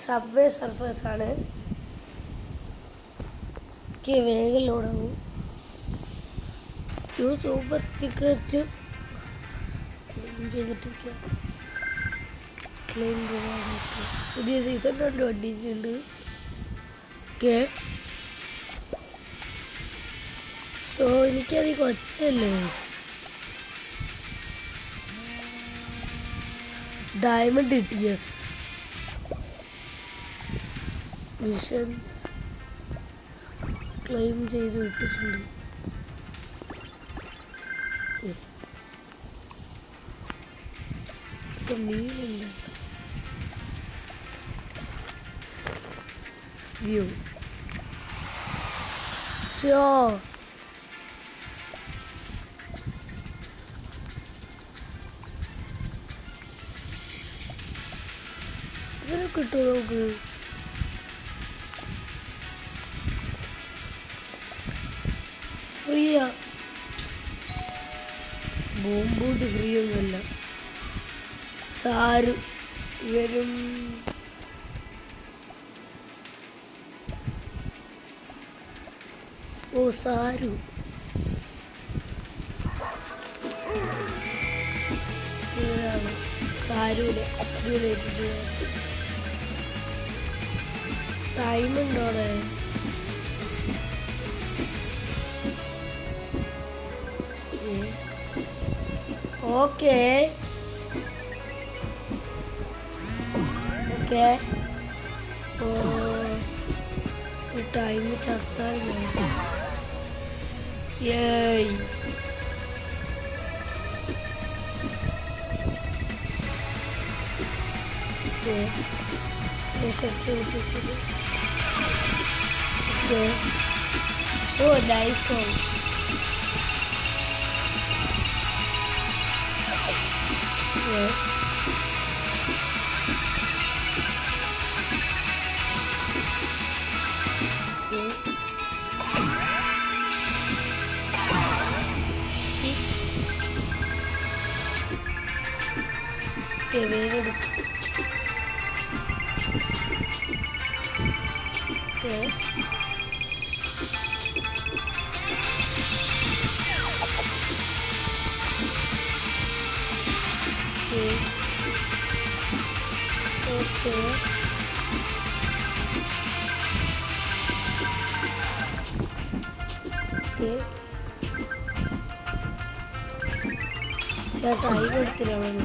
Subway surfers ആണ്. വേഗം ലോഡാവും. Super ticket ചെയ്തിട്ടിരിക്കുക. പുതിയ സീസൺ കണ്ടു വന്നിട്ടുണ്ട്. ഓക്കെ, സോ എനിക്കത് കൊച്ചല്ലേ. ഡയമണ്ട് ETS മിഷൻസ് ക്ലെയിം ചെയ്ത് വിട്ടിട്ടുണ്ട്. മീനുണ്ട്. വ്യൂ ഷോ ഇതിനെ കിട്ടുമോ നമുക്ക്? ഫ്രീയാ? ബോംബൂട്ട് ഫ്രീ ഒന്നുമല്ല. സാരു വരും. ഓ സാരു ഇതാണ്. സാരൂടെ അടിപൊളിയായിട്ട് ടൈമുണ്ടോ അവിടെ? ഓക്കെ ഓക്കെ, ടൈം ചത്താൽ Oh, nice one. Yes. Okay, very good. Okay. Okay. Okay. Shut up, I got to level.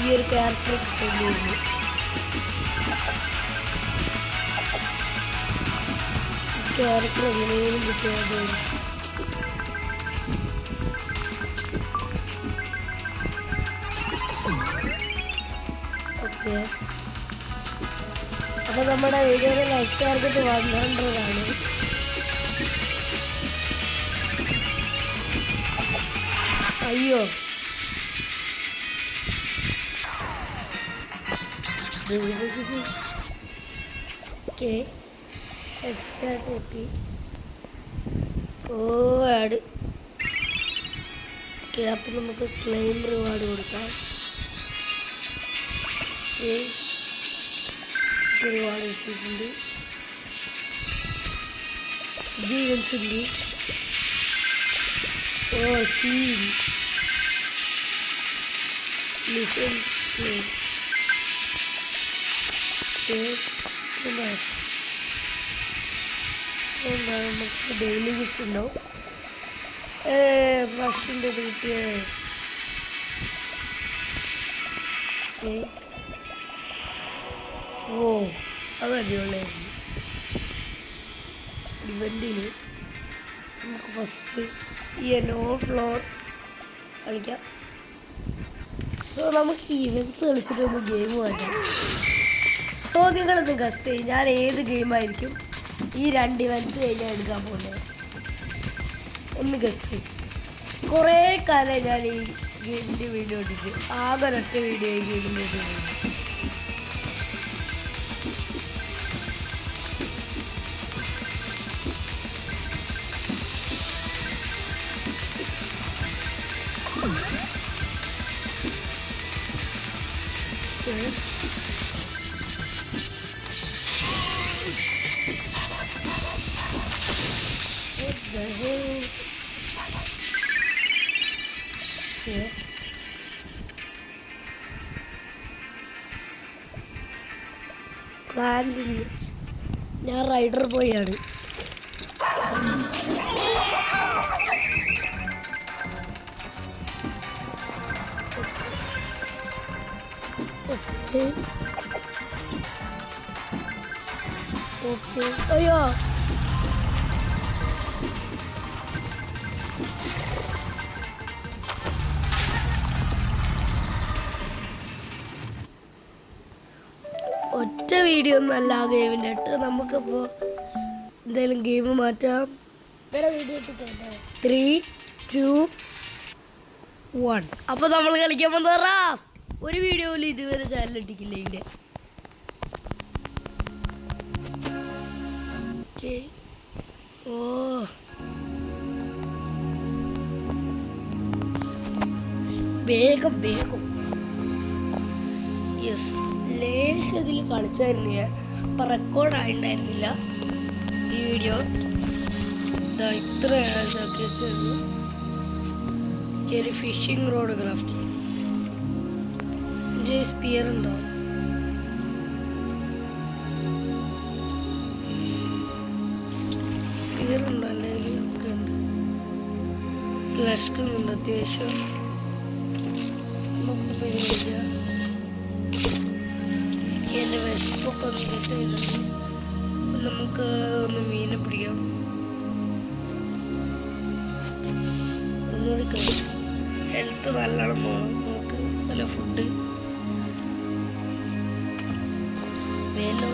Your character okay, അപ്പൊ നമ്മുടെ വീഡിയോയുടെ ലൈക്ക് ടാർഗറ്റ് 100 ആണ്. അയ്യോ, ഓക്കെ ഹെഡ്സെറ്റ് എത്തി. ഓ ആഡ്. ഓക്കെ, അപ്പം നമുക്ക് ക്ലെയിം റിവാർഡ് കൊടുക്കാം. റിവാർഡ് വെച്ചിട്ടുണ്ട്. ജീവൻസ് ഉണ്ട്. ഓ സീൻ മിഷൻസ് നമുക്ക് ഡെയിലി ഗിഫ്റ്റ് ഉണ്ടാവും. ഫസ്റ്റിൻ്റെ കിട്ടിയ ഓ അത് അടിപൊളിയായിരുന്നു. ഇവൻറ്റിൽ നമുക്ക് ഫസ്റ്റ് ഈ നോ ഫ്ലോർ കളിക്കാം. സോ നമുക്ക് ഈവൻസ് കളിച്ചിട്ടൊന്ന് ഗെയിം മാറ്റാം. സോ നിങ്ങളൊന്ന് ഗസ് ചെയ്യും ഞാൻ ഏത് ഗെയിമായിരിക്കും. ഈ 2 ഇവൻറ്റ്സ് കഴിഞ്ഞാൽ എടുക്കാൻ പോകുന്നത് ഒന്ന് ഗസ്. കുറേ കാലം ഞാൻ ഈ ഗെയിമിൻ്റെ വീഡിയോ ഇട്ടിട്ട് ആകെ ഒരൊറ്റ വീഡിയോ ഈ ഗെയിമിൻ്റെ ഇട്ടിട്ടുണ്ട്. What the hell? Yeah. ഞാൻ റൈഡർ പോയാണ്. ഓക്കെ അയ്യോ ഒറ്റ വീഡിയോ ഒന്നും അല്ല ആ ഗെയിമിൻ്റെ ഇട്ട്. നമുക്കിപ്പോൾ എന്തായാലും ഗെയിം മാറ്റാം. 3, 2, 1. അപ്പോൾ നമ്മൾ കളിക്കാൻ പോകുന്നത് റാഫ്റ്റ്. ഒരു വീഡിയോയിൽ ഇതുവരെ ചാനൽ ഇട്ടിക്കില്ല ഇതിൻ്റെ. ഓ വേഗം വേഗം. യെസ്, ലേശം ഇതിൽ കളിച്ചായിരുന്നു ഞാൻ. അപ്പം റെക്കോർഡായിട്ടുണ്ടായിരുന്നില്ല ഈ വീഡിയോ. ഇതാ ഇത്ര ഇതാക്കി വെച്ചായിരുന്നു. ഒരു ഫിഷിംഗ് റോഡ് ക്രാഫ്റ്റ്. സ്പിയർ ഉണ്ടോ? സ്പിയർ ഉണ്ടോ എൻ്റെ കയ്യിൽ? ഒക്കെ ഉണ്ട്. വിശക്കുന്നുണ്ട് അത്യാവശ്യം. നമുക്കിപ്പോൾ ഇതിലില്ല. എൻ്റെ വിശപ്പൊക്കെ ഒന്ന് കിട്ടിയിട്ടുണ്ട്. നമുക്ക് ഒന്ന് മീനെ പിടിക്കാം. ഒന്നുകൂടി കഴിയും. ഹെൽത്ത് നല്ലോണം പോകണം നമുക്ക്. നല്ല ഫുഡ് വേഗം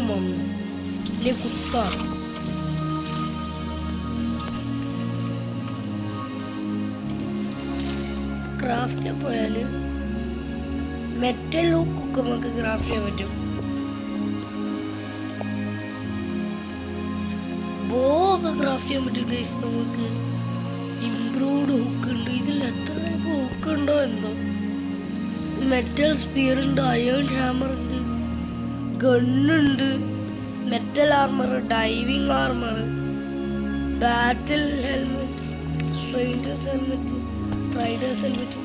വന്നു ഇല്ലേ കുത്താണ്. ക്രാഫ്റ്റ് പോയാൽ മെറ്റൽ ഹുക്ക് നമുക്ക് ക്രാഫ്റ്റ് ചെയ്യാൻ പറ്റും. ബോ ഒക്കെ ക്രാഫ്റ്റ് ചെയ്യാൻ പറ്റും. ഗൈസ് നമുക്ക് ഇംപ്രൂവ്ഡ് ഹുക്ക് ഉണ്ട്. ഇതിൽ എത്ര ഹുക്ക് ഉണ്ടോ എന്തോ. മെറ്റൽ സ്പിയർ ഉണ്ട്, അയേൺ ഹാമർ ഉണ്ട്, ഗണ്ണുണ്ട്, metal armour, diving armour, battle helmet, strangers helmet, riders helmet,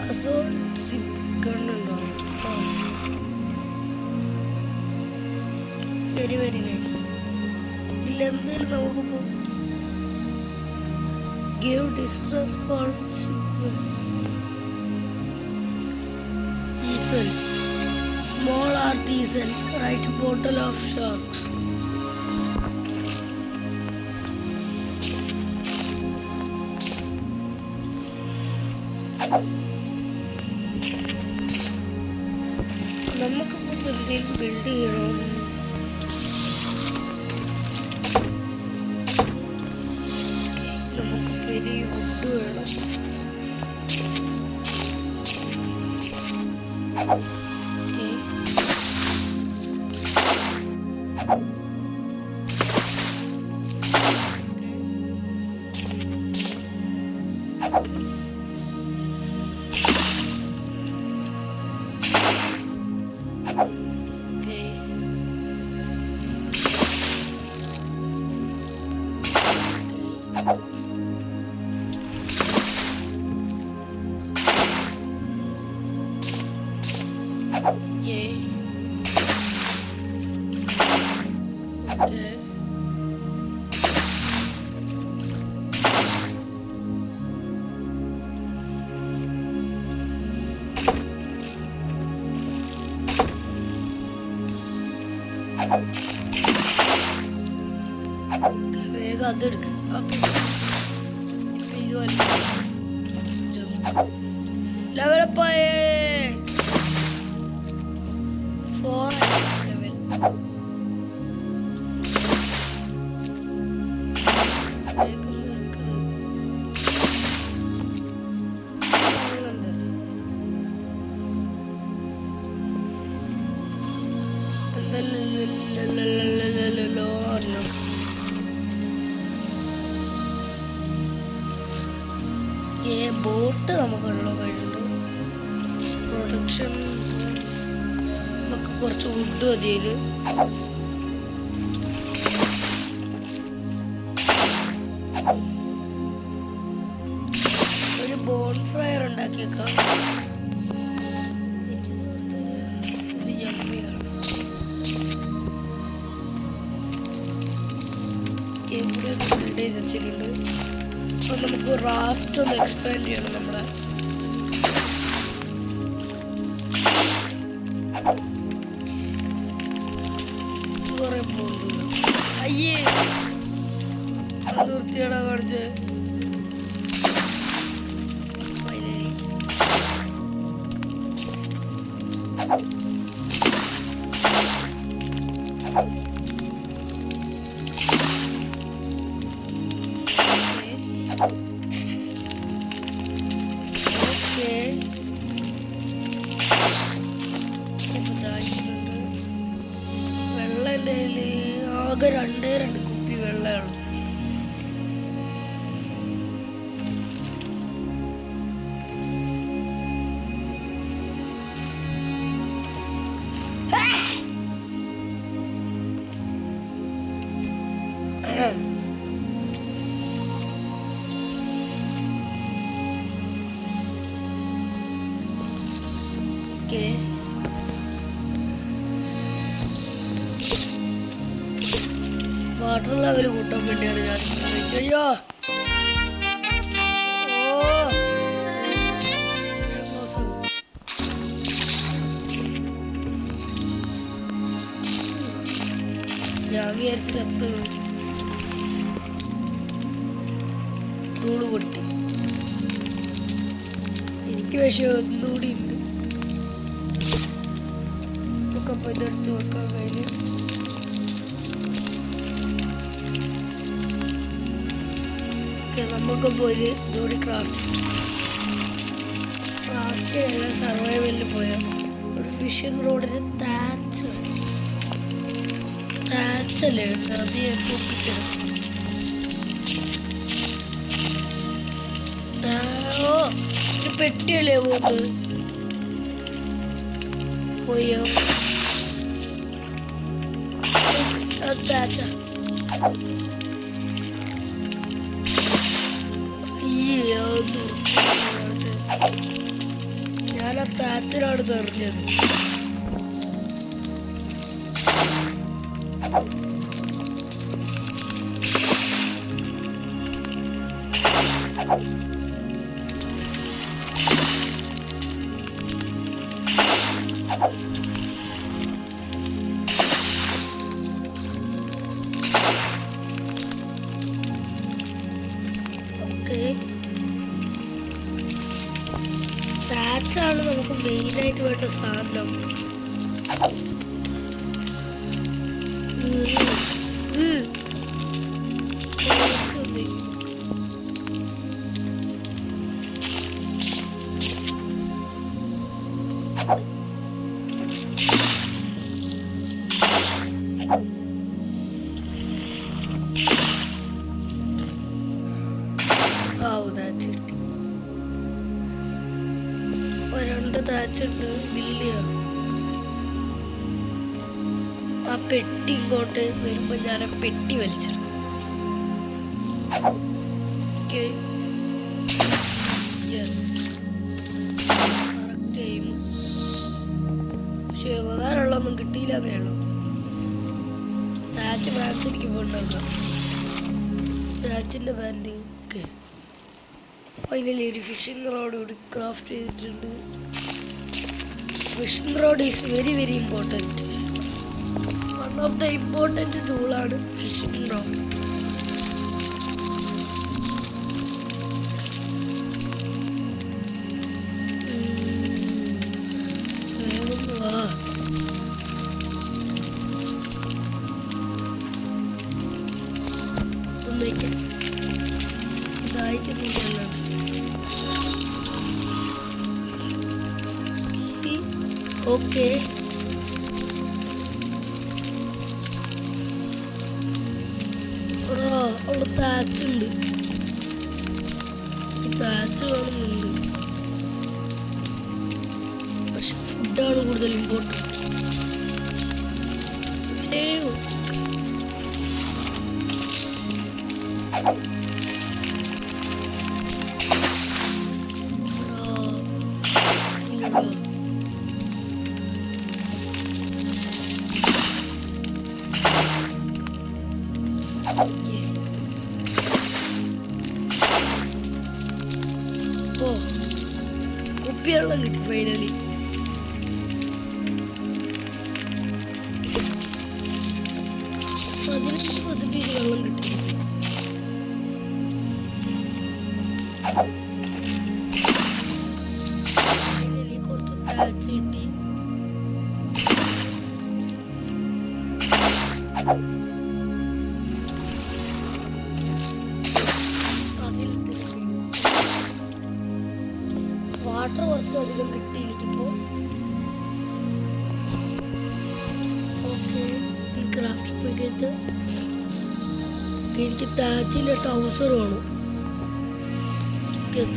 assault ഗണ്ണുണ്ടോ? Very very nice. ഇതിലെന്തെങ്കിലും നമുക്കിപ്പോൾ give distress calls. Diesel, small artisan, right bottle of sharks. നമുക്കിപ്പോൾ എന്തെങ്കിലും ബിൽഡ് ചെയ്യണം. ഫുഡ് വേണം. വേഗം അതെടുക്ക. ലെവലപ്പായേ ബോട്ട് നമുക്കുള്ള കഴിയുള്ളൂ. പ്രൊഡക്ഷൻ നമുക്ക് കുറച്ച് വുഡ് മതിയില്. ഒരു ബോൺ ഫ്രയർ ഉണ്ടാക്കിയേക്കാം. ഇവിടെ ബിൽഡ് ചെയ്ത് വെച്ചിട്ടുണ്ട്. അപ്പൊ നമുക്ക് റാഫ്റ്റ് ഒന്ന് എക്സ്പാൻഡ് ചെയ്യണം. നമ്മുടെ കുറെ പോകുന്നു. അയ്യേ അത് വൃത്തിയാടാ കാണിച്ച്. ആകെ 2 കുപ്പി വെള്ളമാണ്. ഓക്കെ, വാട്ടർ ലെവൽ കൂട്ടാൻ വേണ്ടിയാണ് ഞാൻ. അയ്യോ ഞാൻ വിചാരിച്ച ചത്ത് ടൂള് പൊട്ടി. എനിക്ക് പക്ഷെ ഒന്നുകൂടി ഉണ്ട്. ഒക്കെ ഇതെടുത്ത് വെക്കാൻ കഴിഞ്ഞു. നമുക്ക് പോയി ഇതുകൂടി ക്രാഫ്റ്റ് എല്ലാം സർവൈവലിൽ പോയാൽ ഒരു ഫിഷിംഗ് റോഡിന് താച്ചല്ലേ ഉണ്ട്. അത് ഞാൻ പൊപ്പിച്ചത്. ഓ ഇത് പെട്ടിയല്ലേ പോകുന്നത്. പോയോ താച്ച. ഞാൻ ആ താച്ചിലാണ് തെറിഞ്ഞത്. താച്ചാണ് നമുക്ക് മെയിനായിട്ട് വേണ്ട സാധനം. രണ്ട് താച്ചുണ്ട്. ബില്ലിയോ ആ പെട്ടി ഇങ്ങോട്ട് വരുമ്പോ ഞാൻ ആ പെട്ടി വലിച്ചെടുക്കും. പക്ഷെ ഉപകാരമുള്ളൊന്നും കിട്ടിയില്ലെന്നേ ഉള്ളൂ. താച്ച് പാൻസ് എനിക്ക് പോണ്ടാക്കാം. താച്ചിന്റെ പാൻറ് ഓക്കെ. ഫൈനലി ഒരു ഫിഷിംഗ് റോഡ് കൂടി ക്രാഫ്റ്റ് ചെയ്തിട്ടുണ്ട്. Fishing rod is very very important. One of the important ടൂളാണ് ഫിഷിംഗ് റോഡ്. ഓക്കെ ഉള്ള താച്ചുണ്ട്. താച്ച് കാണുന്നുണ്ട്, പക്ഷെ ഫുഡാണ് കൂടുതൽ ഇമ്പോർട്ടൻറ്റ്. കുപ്പിവെള്ളം കിട്ടി ഫൈനലി. പോസിറ്റീവ് വെള്ളം കിട്ടി. കുറച്ച് താച്ച് കിട്ടി. വാട്ടർ കുറച്ചധികം കിട്ടി എനിക്കിപ്പോ. ഓക്കെ, ക്രാഫ്റ്റ് പോയിട്ട് എനിക്ക് താച്ചിന്റെ ട്രൗസർ വേണം.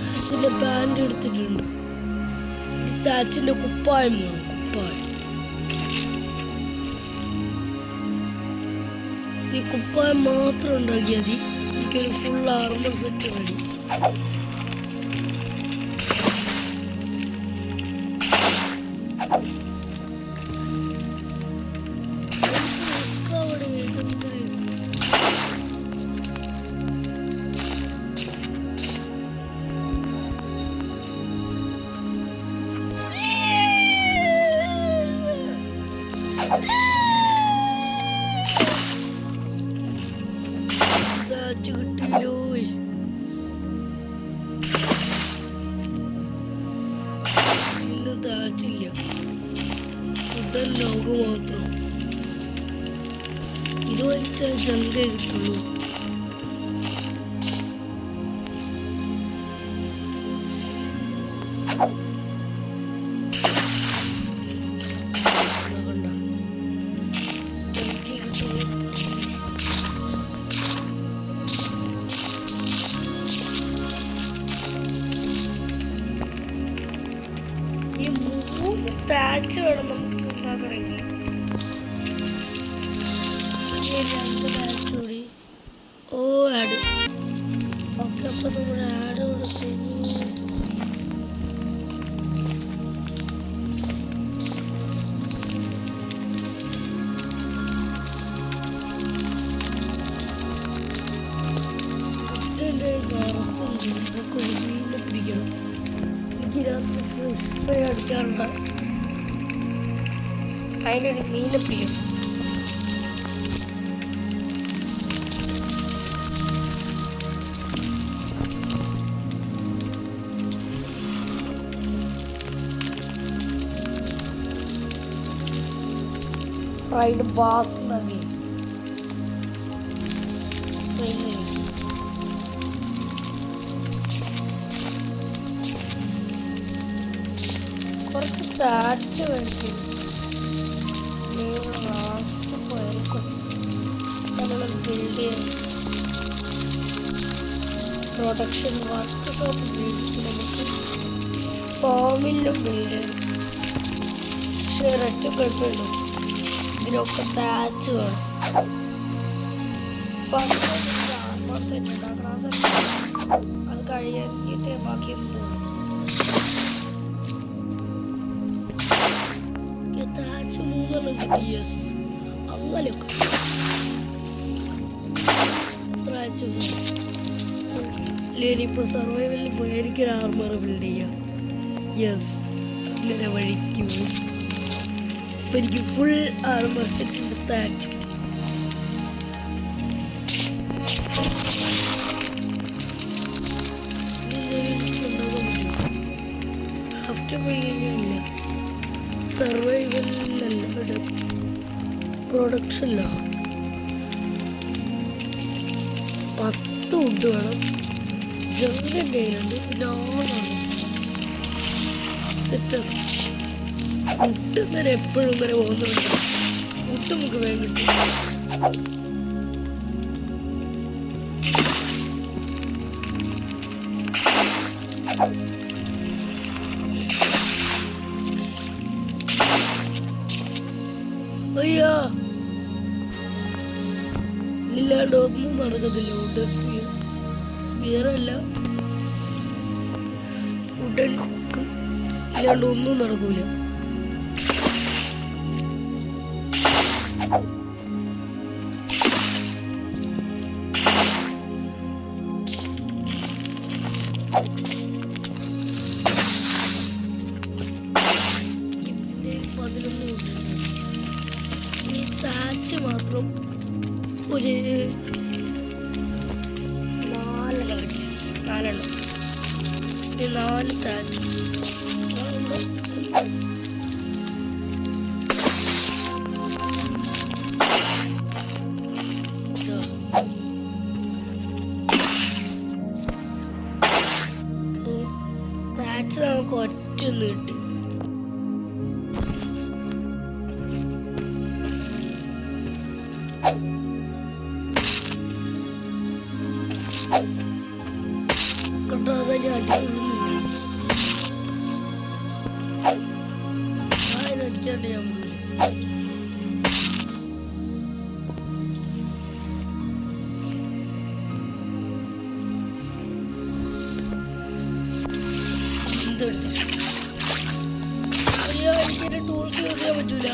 താച്ചിന്റെ പാൻറ് എടുത്തിട്ടുണ്ട്. താച്ചിന്റെ കുപ്പായം വേണം. കുപ്പായം, ഈ കുപ്പായം മാത്രം ഉണ്ടാക്കിയാൽ മതി. എനിക്കൊരു ഫുൾ ആർമർ സെറ്റ് റെഡി. കിട്ടിയില്ലോ. ഇന്ന് താച്ചില്ല, ഫുഡൻ ലോഗ് മാത്രം. ഇത് വലിച്ചാൽ ജങ്കേ കിട്ടുള്ളൂ. താച്ച് വേണം നമുക്ക് ഉണ്ടാക്കണമെങ്കിൽ. കൂടി ഓ ആഡ്. ഓക്കെ, അപ്പൊ നമ്മുടെ ആഡ് കൊടുത്തു. മീനെ പിടിക്കണം. എനിക്ക് രാത്രി ഫ്രൈ അടിക്കാനുള്ള അതിനൊരു മീനെ പിടിക്കണം. ഫ്രൈഡ് ബാസ് ഉണ്ടാക്കി കുറച്ച് താച്ച് മേടിക്കും. നമ്മളെ ബിൽഡ് പ്രൊഡക്ഷൻ വർക്ക്ഷോപ്പ് ബിൽഡ് നമുക്ക് ഫോമിലും ബിൽഡ്. പക്ഷെ ഒരൊറ്റ കുഴപ്പമുള്ളൂ, ഇതിനൊക്കെ താച്ച് വേണം. അത് കഴിയാനിട്ട് ബാക്കി എന്ത് താച്ച് 3 കിട്ടി. യെസ്, അങ്ങനെയൊക്കെ ഇനിയിപ്പോ സർവൈവലിൽ പോയി എനിക്കൊരു ആർമർ ബിൽഡ് ചെയ്യാം. യെസ്, അങ്ങനെ വഴിക്കും. ഇപ്പൊ എനിക്ക് ഫുൾ ആർമർ സെറ്റ് ഉണ്ട്. താച്ച് സർവൈവലിലല്ല, പ്രൊഡക്ഷനിലാണ്. 10 വുഡ് വേണം. ജങ്കൻ്റെ കയ്യിലുണ്ട്. പിന്നെ ഓണാണ് സെറ്റാക്കി. വുഡ് ഇങ്ങനെ എപ്പോഴും ഇങ്ങനെ പോകുന്നുണ്ട്. വുഡ് നമുക്ക് വേഗം കിട്ടും. അയ്യോ ഇല്ലാണ്ട് ഒന്നും നടക്കത്തില്ല. വുഡൻ സ്പിയറല്ല, വുഡൻ കുക്ക് ഇല്ലാണ്ട് ഒന്നും നടക്കൂല. താച്ച് മാത്രം ഒരു 4 താച്ച് താച്ച് നമുക്ക് ഒറ്റ കിട്ടി. അതിനടിക്കാണ്ട് ഞാൻ എന്തെടുത്തിട്ട് അയ്യോ എനിക്കെന്റെ ടൂൾസ് യൂസ് ചെയ്യാൻ പറ്റൂല.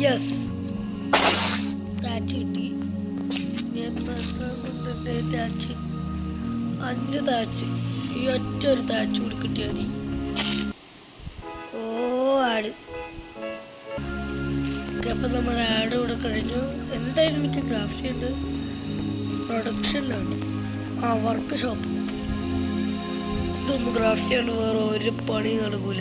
യെസ് താച്ച് കിട്ടി. താച്ച് 5 താച്ച് ഈ ഒറ്റ ഒരു താച്ച് കൂടി കിട്ടിയാൽ മതി. ഓ ആട് അപ്പൊ നമ്മുടെ ആഡ് ഇവിടെ കഴിഞ്ഞു. എന്തായാലും എനിക്ക് ക്രാഫ്റ്റ് ഉണ്ട്. പ്രൊഡക്ഷനിലാണ് വർക്ക് ഷോപ്പ്. ഇതൊന്നും ക്രാഫ്റ്റ് ചെയ്യാണ്ട് വേറെ ഒരു പണി നടക്കൂല.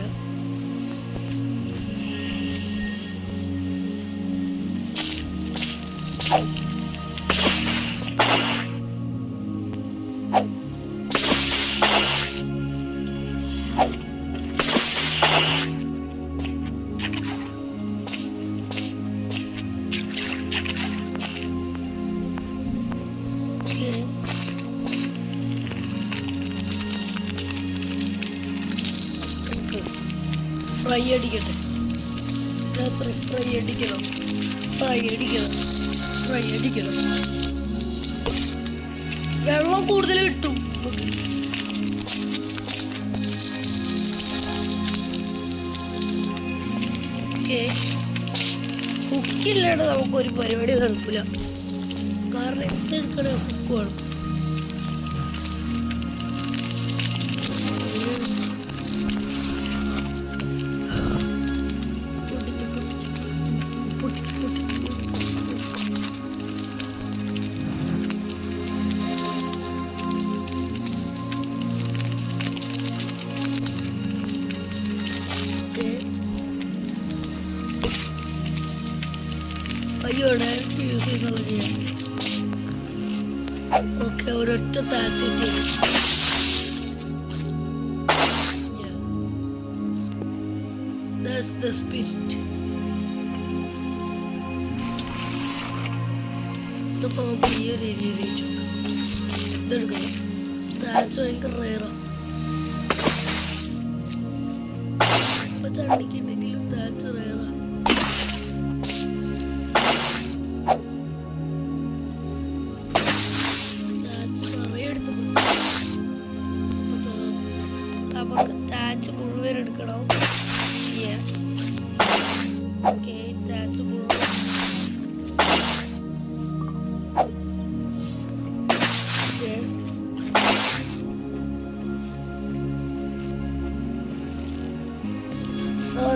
ഫ്രൈ അടിക്കട്ടെ. ഫ്രൈ അടിക്കണം. വെള്ളം കൂടുതൽ കിട്ടും. ഹുക്കില്ലാണ്ട് നമുക്കൊരു പരിപാടി നടക്കില്ല. കാരണം എന്തെടുക്കണേ ഹുക്ക് വേണം. അയ്യോ ഡയറക്റ്റ് യൂസ് ചെയ്യുന്നത് ചെയ്യാം. ഓക്കെ ഒരൊറ്റ താച്ച് കിട്ടി. That's the spirit. ഇതിപ്പോൾ നമുക്ക് ഈ ഒരു ഏരിയയിൽ ഇതെടുക്കണം. താച്ച് ഭയങ്കര റയറാണ്. ഇപ്പം ചണ്ടിക്കുണ്ടെങ്കിലും താച്ച് റയറാണ്. നമുക്ക് താച്ച് മുഴുവൻ എടുക്കണം. ഓക്കെ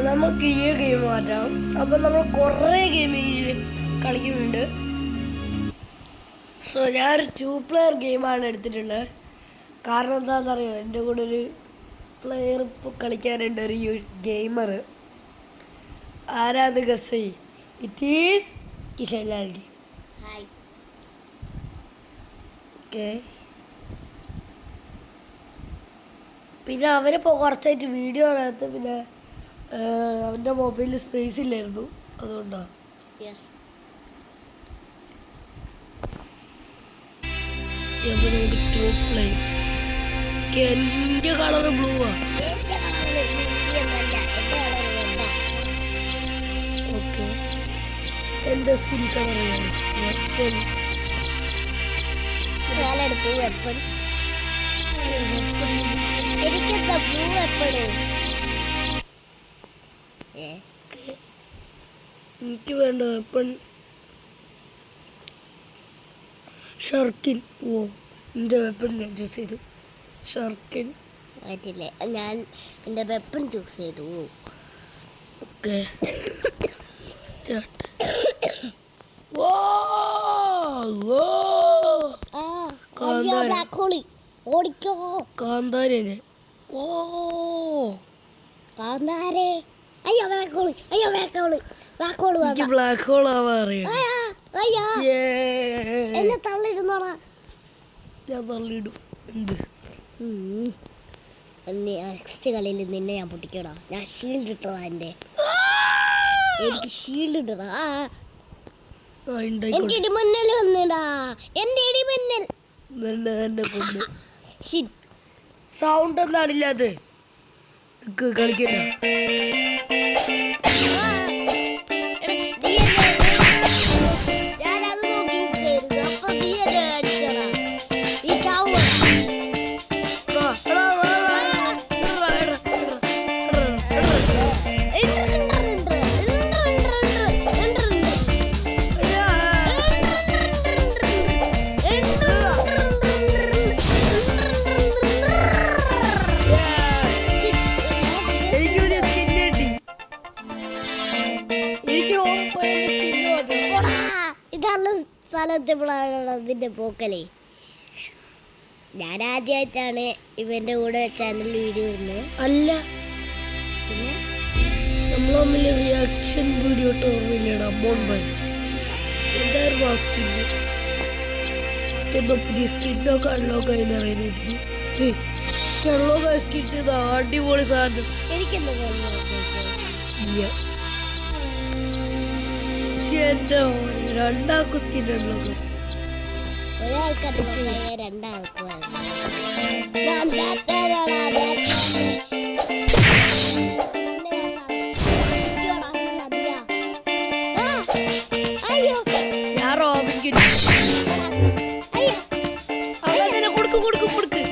നമുക്ക് ഈ ഗെയിം മാറ്റാം. അപ്പം നമ്മൾ കുറേ ഗെയിം ഈ കളിക്കുന്നുണ്ട്. സോ ഞാനൊരു 2 പ്ലെയർ ഗെയിമാണ് എടുത്തിട്ടുള്ളത്. കാരണം എന്താണെന്നറിയോ, എൻ്റെ കൂടെ ഒരു പ്ലെയർ ഇപ്പോൾ കളിക്കാനുണ്ട്, ഒരു ഗെയിമർ. ആരാത് guess? It is Kishan Lalji. Okay, പിന്നെ അവനിപ്പോൾ കുറച്ചായിട്ട് വീഡിയോ കാണാത്ത, പിന്നെ അവൻ്റെ മൊബൈലിൽ സ്പേസ് ഇല്ലായിരുന്നു, അതുകൊണ്ടാണ്. എൻ്റെ കളർ ബ്ലൂവാ. ഓക്കെ, എൻ്റെ സ്കിൻ കളർ ഞാനെടുത്തു വെപ്പൺ. എനിക്കെന്താ ബ്ലൂ വെപ്പണ്? എനിക്ക് വേണ്ട വെപ്പൺ ഷർക്കിൻ. ഓ, എൻ്റെ വെപ്പൺ ഞാൻ ചൂസ് ചെയ്തു ഷർക്കിൻ. പറ്റില്ലേ, ഞാൻ എൻ്റെ വെപ്പൺ ചൂസ് ചെയ്തു. ഓക്കെ, ഓടിക്കോ കാന്താരി. ഓ കാന്താരേ, അയ്യോ ബ്ലാക്ക് ഹോള് എനിക്ക് ബ്ലാക്ക് ഹോൾ ആവാൻ അറിയാം. എന്നെ തള്ളിടുന്നോടാ. ഞാൻ തള്ളിയിടും. എന്ത് നെക്സ്റ്റ് കളിയിൽ നിന്നെ ഞാൻ പൊട്ടിക്കടാ. ഞാൻ ഷീൽഡ് ഇട്ടതാ. എനിക്ക് ഷീൽഡ് ഇട്ടതാ. എനിക്ക് ഇടിമിന്നൽ വന്നിടാ. എന്റെ ഇടിമിന്നൽ സൗണ്ട് എന്താണില്ല, അത് കളിക്കില്ല. സ്ഥലത്തിൻ്റെ പോക്കലേ. ഞാൻ ആദ്യമായിട്ടാണ് ഇവന്റെ കൂടെ ചാനൽ വീഡിയോ ഇടുന്നത്. അല്ല, പിന്നെ നമ്മൾ തമ്മിൽ റിയാക്ഷൻ വീഡിയോ ഇട്ട് ഓർമ്മയില്ലടാ. പുതിയ സ്കിന്നൊക്കെ അൺലോക്ക് ആയി അറിയുന്നത്. അടിപൊളി സാധനം. എനിക്കെന്താ രണ്ടാൾക്കും സ്കിൻ ഉള്ളത്. ഒരാൾക്കത് രണ്ടാൾക്കും ഞാൻ റോബിൻക്ക് കൊടുക്ക് കൊടുക്ക്.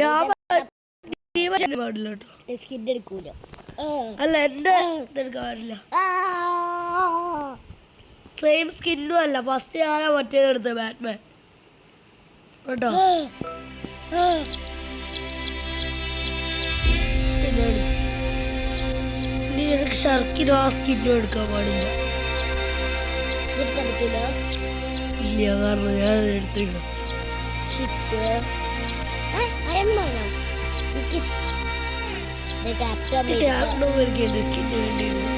ഞാൻ പാടില്ല കേട്ടോ. സ്കിൻ എടുക്കൂല. അല്ല എന്റെ ഇതെടുക്കാൻ പാടില്ല. സെയിം സ്കിന്നും അല്ല. ഫസ്റ്റ് ഞാനാ മറ്റേതെടുത്ത ബാറ്റ്മാൻ കേട്ടോ. ഇനി എനിക്ക് ഷർക്കിനും ആ സ്കിന്നും എടുക്കാൻ പാടില്ല. എടുക്കാൻ പറ്റൂല. ഇല്ല, കാരണം ഞാൻ എടുത്തില്ല. ക്യാപ്റ്റനും എനിക്ക് എന്റെ സ്കിന്ന് വേണ്ടിയിരുന്നു.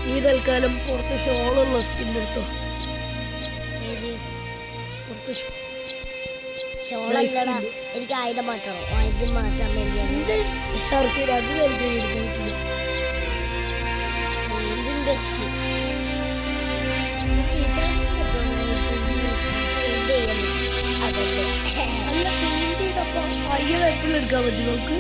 ഈ തൽക്കാലം പുറത്ത് ഷോളുള്ള സ്കിൻ എടുത്തോ. പുറത്ത് എനിക്ക് ആയുധം മാറ്റണം. ആയുധം മാറ്റാൻ വേണ്ടിയാണ് ഷർക്കിന് അത് എടുക്കാൻ എടുക്കാൻ പറ്റും നമുക്ക്.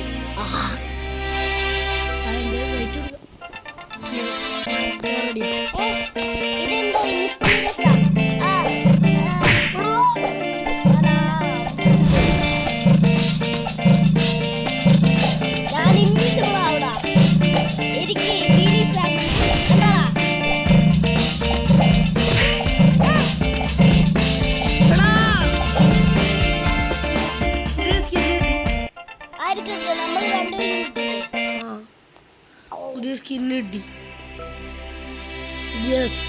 പുതിയ സ്കിന്ന് കിട്ടി. Yes,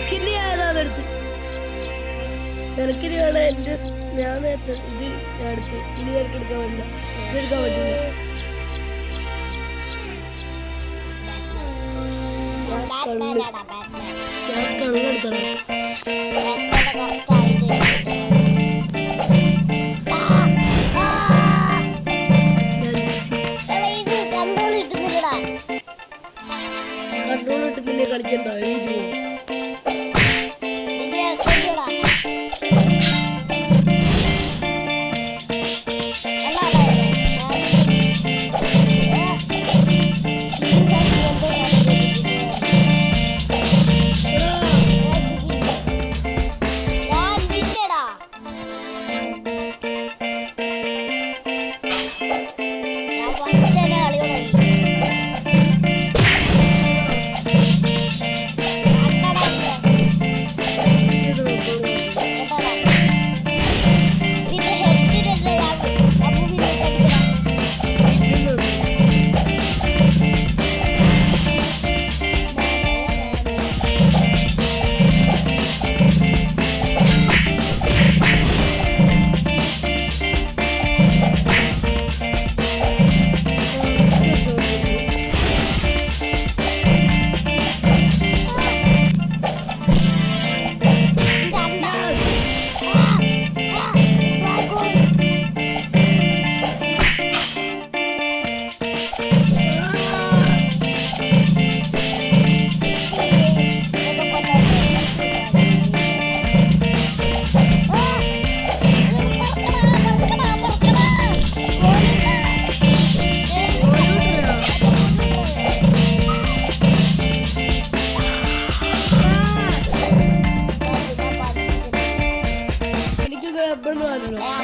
skin ഞാനതെടുത്ത്. നിനക്കിന് വേണം എന്റെ. ഞാൻ നേരത്തെ ഇത് ഞാൻ എടുത്ത്. ഇനി നിനക്ക് എടുക്കാൻ പറ്റില്ല. ഇതെടുക്കാൻ പറ്റില്ല. ഞാൻ കള്ളെടുത്തണം. കൺട്രോൾ കിട്ടുന്നില്ലേ കളിക്കണ്ട. എഴുതി പോകും.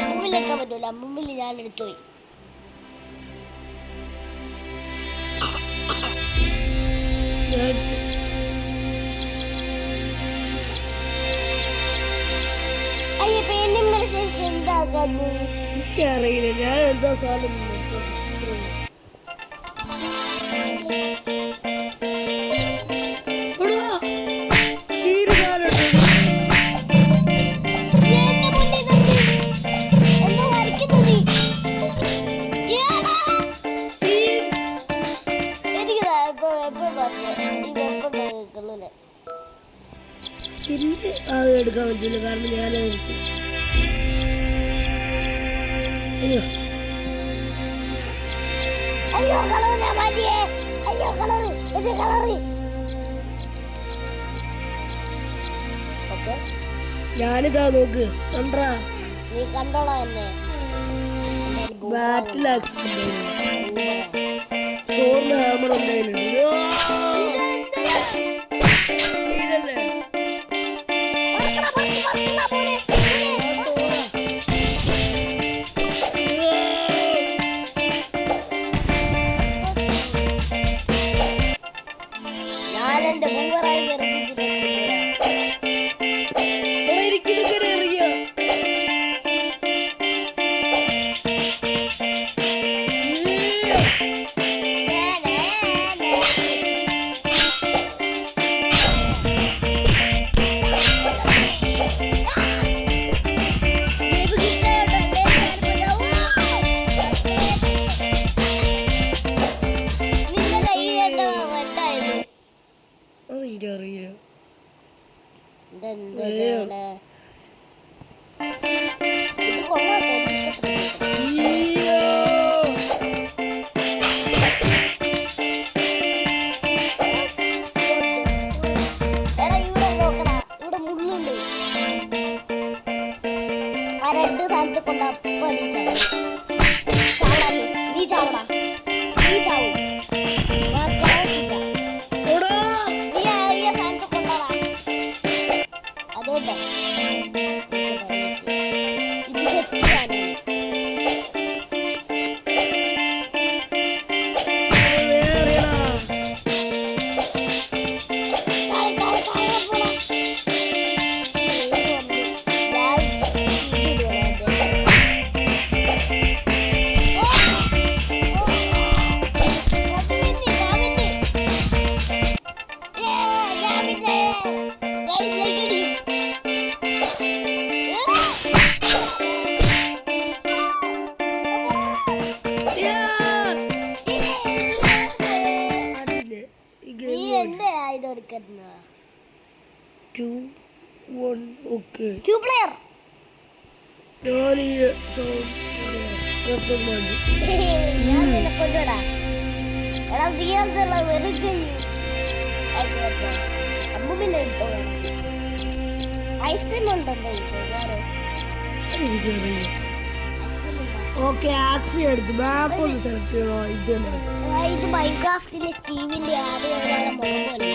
അമ്മൂമ്മയിലെടുക്കാൻ പറ്റൂല. അമ്മൂമ്മയിൽ ഞാൻ എടുത്തുപോയി. അയ്യോ, പെയിന്റിംഗ് മെഷീൻ എന്താക്കാന്ന് എനിക്കറിയില്ല. ഞാൻ എന്താ സാധനം എടുക്കാൻ പറ്റില്ല. കാരണം ഞാനെടുത്തു. അയ്യോ അയ്യോ, കളറ് മാറ്റിയേ. അയ്യോ, കളറ് ഇത് കളറ്. ഞാനിതാ നോക്ക് കണ്ടാ. നീ കണ്ടോളാ എന്നെ. ബാറ്റിലാക്സ് തോറിന് ഹാമർ ഉണ്ടായിട്ടുണ്ട്. ഇതെന്താണ് ഇത് കൊള്ളാട്ടോ എനിക്ക് ഇഷ്ടപ്പെട്ടു. എടാ ഇവിടെ നോക്കടാ ഇവിടെ മുള്ളുണ്ട് ആ രണ്ട് സ്ഥലത്ത് കൊണ്ട് അപ്പടി ചാവടാ നീ ചാവടാ നീ ചാവും ഞാൻ ചാവില്ല നീ അറിയ സ്ഥലത്ത് കൊണ്ടാടാ അതുകൊണ്ടാ ഇത് സെറ്റാണ് ഐസ്ക്രീം ഉണ്ടല്ലോ ഓക്കെ ആക്സി എടുത്ത് മാപ്പ് ഒന്ന് സെലക്ട് ചെയ്തോ. ഇത് മൈൻക്രാഫ്റ്റിലെ സ്റ്റീവിന്റെ ആദ്യം പോലെ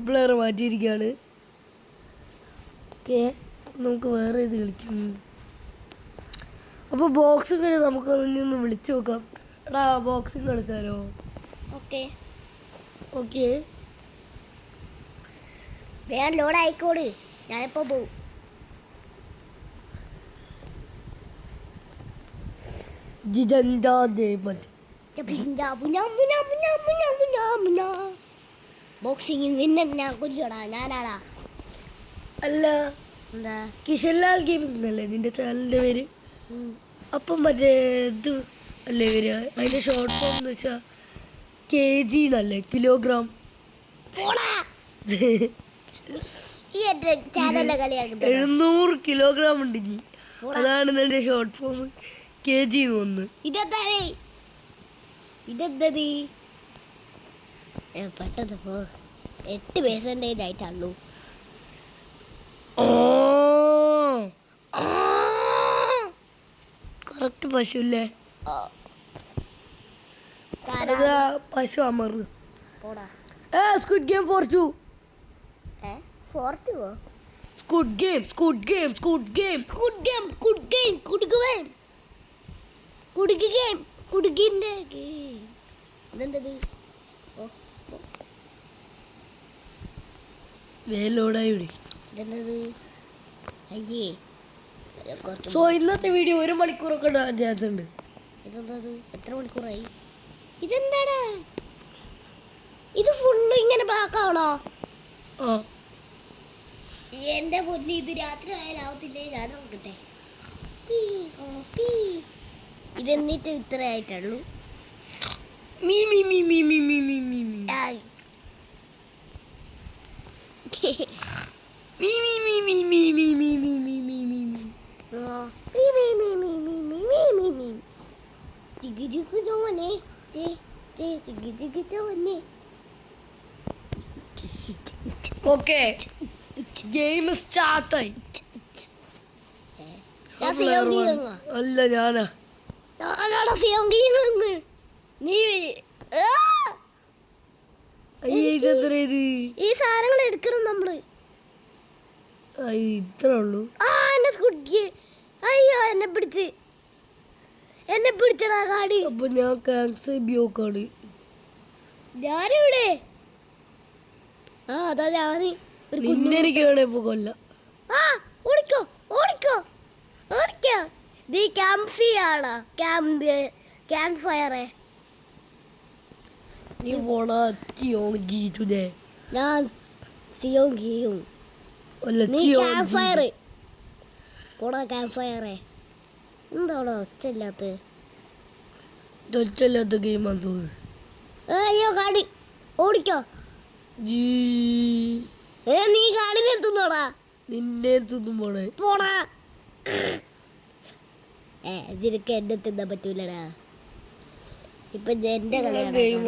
പ്ലെയർ മാറ്റിയിരിക്കുകയാണ്. ഓക്കെ നമുക്ക് വേറെ ഇത് കളിക്കും. അപ്പോൾ ബോക്സിങ് നമുക്ക് ഒന്ന് വിളിച്ചു നോക്കാം. എടാ ബോക്സിങ് കളിച്ചാലോ? ഓക്കെ ഓക്കെ വേഗം ലോഡ് ആയിക്കോട്, ഞാനിപ്പോൾ പോവും. ബോക്സിംഗ് നിന്നെ ഞാൻ കൊല്ലടാ, ഞാനാടാ. അല്ല എന്താ കിഷൻലാൽ ഗെയിമിംഗ് അല്ലേ നിന്റെ ചാനലിൻ്റെ പേര്? അപ്പം മറ്റേ ഇത് അല്ലേ വരിക? അതിൻ്റെ ഷോർട്ട് ഫോം എന്ന് വെച്ചാൽ KG എന്നല്ലേ, കിലോഗ്രാം. 700 കിലോഗ്രാം ഉണ്ട് ഇനി. അതാണ് എൻ്റെ ഷോർട്ട് ഫോം KG തോന്നുന്നു. ഇതെന്തത് പെട്ടെന്ന് പോ, 8% ആയിട്ടുള്ളൂ. കറക്റ്റ് പശു അല്ലേ? പശു അമർ. Squid game 4-2. സ്ക്വിഡ് ഗെയിം കുടുകിന്റെ ഗെയിം. ഇതെന്തത്? വേലോടായി ഇതെന്തത്? അയ്യേ. സോ ഇന്നത്തെ വീഡിയോ 1 മണിക്കൂറൊക്കെ ഇടാൻ ചാൻസ് ഉണ്ട്. ഇതെന്തത്? എത്ര മണിക്കൂറായി? ഇതെന്താടാ ഇത്? ഫുള്ള് ഇങ്ങനെ ബ്ലാക്ക് ആവണോ? എന്റെ പൊന്നി, ഇത് രാത്രി ആയാലാവത്തില്ലേ? ഞാൻ നോക്കട്ടെ. ഇതെന്നിട്ട് ഇത്ര ആയിട്ടുള്ളൂ. ഓക്കെ ഗെയിം സ്റ്റാർട്ടായി. അല്ല ഞാനാ നീ ഇതെത്ര ഇത് ഈ സാധനങ്ങൾ എടുക്കണം നമ്മള്. ഇത്ര ഉള്ളൂ. എന്നെ സ്കുഡ് അയ്യോ എന്നെ പിടിച്ചടാ കാടി. അപ്പൊ ഞാൻ ക്യാൻസർ ബിയോക്കാണ്. ഞാനിവിടെ അതാ ഞാന് നിന്നെ എനിക്ക് വേണേ ഇപ്പൊ കൊല്ലാം. ഓടിക്കോ ഓടിക്കോ ഓടിക്കോ. നീ ക്യാമ്പ് ക്യാമ്പ് ഫയറേ. നീ പോടാ ജീതുനെ. ഞാൻ സിയോങ് അല്ല നീ ക്യാമ്പ് ഫയർ പോടാ. ക്യാമ്പ് ഫയറേ എന്താണോ ഒച്ചല്ലാത്ത ഗെയിമാന്ന് തോന്നുന്നു. അയ്യോ കാടി ഓടിക്കോ. നീ കാടിനെത്തുന്നോടാ. നിന്നെ തിന്നും പോണേ. പോടാ. നിനക്ക് എന്നെ തിന്നാൻ പറ്റൂലടാ. ഇപ്പൊ എന്റെ ഗെയിം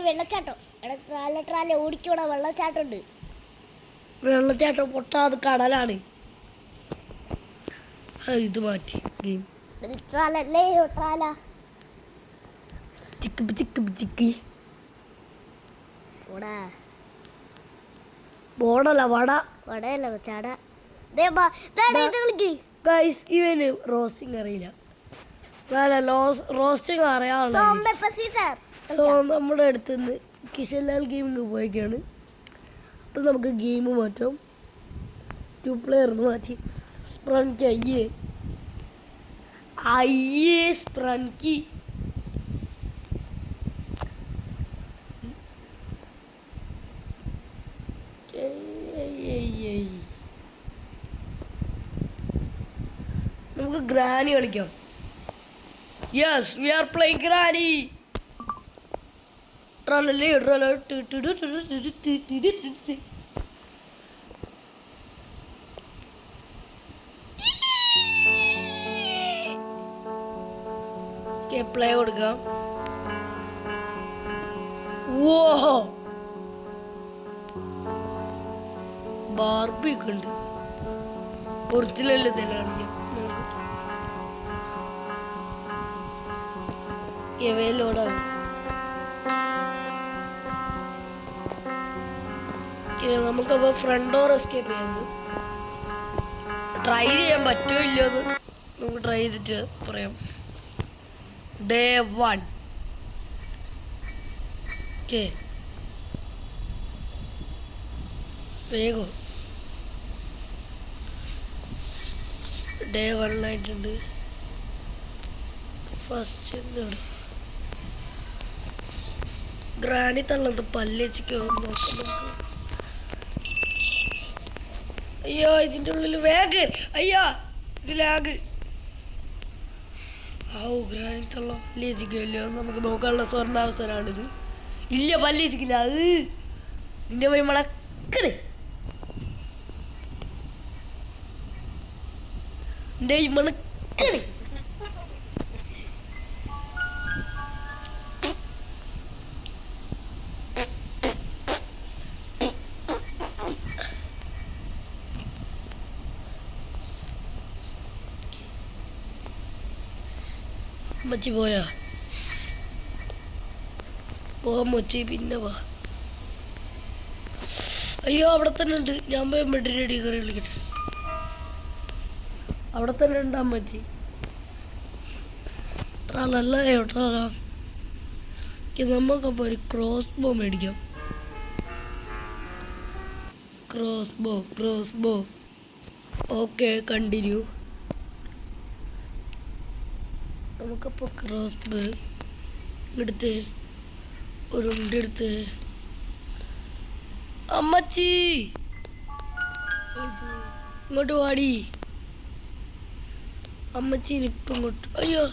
വെള്ളച്ചാട്ടം ഓടിക്കോടാ. വെള്ളച്ചാട്ടം ഉണ്ട്. വെള്ളച്ചാട്ടം പൊട്ടാതെ കടലാണ്. ഇത് മാറ്റി ഗെയിം. ബോർഡല്ല വട. ഗൈസ് ഇവന് റോസ്റ്റിംഗ് അറിയില്ല. റോസ്റ്റിംഗ് അറിയാനുള്ള. സോ നമ്മുടെ അടുത്തുനിന്ന് കിഷൻലാൽ ഗെയിമിങ് പോയൊക്കെയാണ്. അപ്പം നമുക്ക് ഗെയിം മാറ്റാം. 2 പ്ലെയർ മാറ്റി. സ്പ്രങ്കി അയ്യേ സ്പ്രങ്കി. നമുക്ക് ഗ്രാനി കളിക്കാം. Yes we are playing granny. Play കൊടുക്കാം. ബാർബി ഒക്കെ ഉണ്ട്. ഒറിജിനൽ തന്നെ കളിക്കാം. ലോഡാകും. നമുക്കപ്പോ ഫ്രണ്ട് ഡോർ എസ്കേപ്പ് ചെയ്യാൻ ട്രൈ ചെയ്യാൻ പറ്റുമോ ഇല്ലയോ അത് നമുക്ക് ട്രൈ ചെയ്തിട്ട് പറയാം. Day 1. Okay. വേഗം Day 1 ആയിട്ടുണ്ട്. ഫസ്റ്റ് ഗ്രാനി തള്ളത് പല്ലേച്ചിക്കോ നോക്കാം നമുക്ക്. അയ്യോ ഇതിൻ്റെ ഉള്ളിൽ വേഗം. അയ്യോ ഇത് ലാഗ്. ഗ്രാനി തള്ള പല്ലേച്ചിക്കല്ലോ. നമുക്ക് നോക്കാനുള്ള സ്വർണ്ണാവസരമാണിത്. ഇല്ല പല്ലേച്ചിക്കില്ല. അത് നിന്റെ പോയി മണക്കണ്. എൻ്റെ മണക്കണ്. മച്ചി പോയാ പോവാൻ മച്ചി പിന്നെ വാ. അയ്യോ അവിടെ തന്നെ ഉണ്ട്. ഞാൻ പോയി മെഡിൻ്റെ അടി കയറി വിളിക്കട്ടെ. അവിടെ തന്നെ ഉണ്ടാ മച്ചി. ട്രാലല്ല ട്രാല. നമുക്കപ്പോൾ ഒരു ക്രോസ് ബോ മേടിക്കാം. ക്രോസ് ബോ ഓക്കെ കണ്ടിന്യൂ. നമുക്കപ്പോൾ ക്രോസ് ബോ എടുത്ത് ഒരു ഉണ്ട എടുത്ത്. അമ്മച്ചി ഇങ്ങോട്ട് വാടി. അമ്മച്ചീനെ ഇപ്പം ഇങ്ങോട്ട് അയ്യോ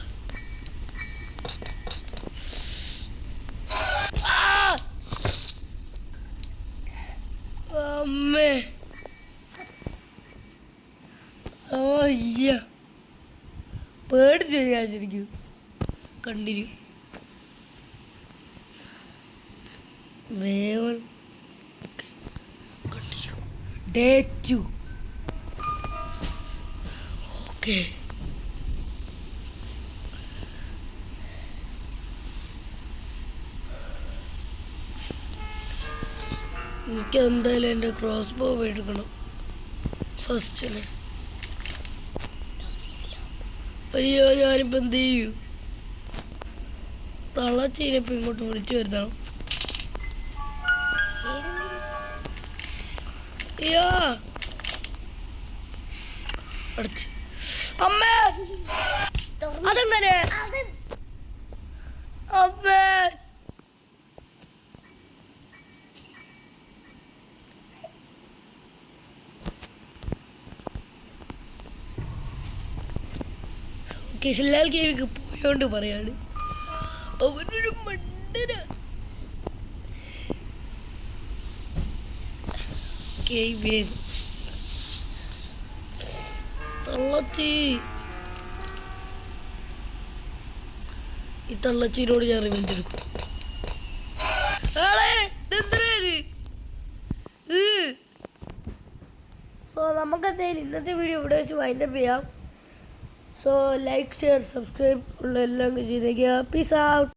അമ്മേ അയ്യ പേടിച്ചു ഞാൻ ശരിക്കും കണ്ടിന്യൂ വേഗം കണ്ടിന്യൂ ഡേ 2 ഓക്കെ എനിക്ക് എന്തായാലും എൻ്റെ ക്രോസ് ബോ എടുക്കണം ഫസ്റ്റിന് അയ്യോ ഞാനിപ്പോൾ എന്ത് ചെയ്യൂ തള്ളച്ചീനിപ്പോൾ ഇങ്ങോട്ട് വിളിച്ചു വരുത്തണം അയ്യോ അടച്ച് അമ്മേ അതെങ്ങനെ അമ്മേ കിഷൻലാൽ കേവിക്ക് പോയോണ്ട് പറയാണ് അവനൊരു മണ്ടന തള്ളച്ചി ഈ തള്ളച്ചീനോട് ഞാൻ റിവെഞ്ച് എടുക്കും സോ നമുക്ക് എന്തായാലും ഇന്നത്തെ വീഡിയോ ഇവിടെ വെച്ച് വൈൻഡപ്പ് ചെയ്യാം. സോ ലൈക്ക് ഷെയർ സബ്സ്ക്രൈബ് ഉള്ള എല്ലാം ചെയ്തേക്കുക. Peace out.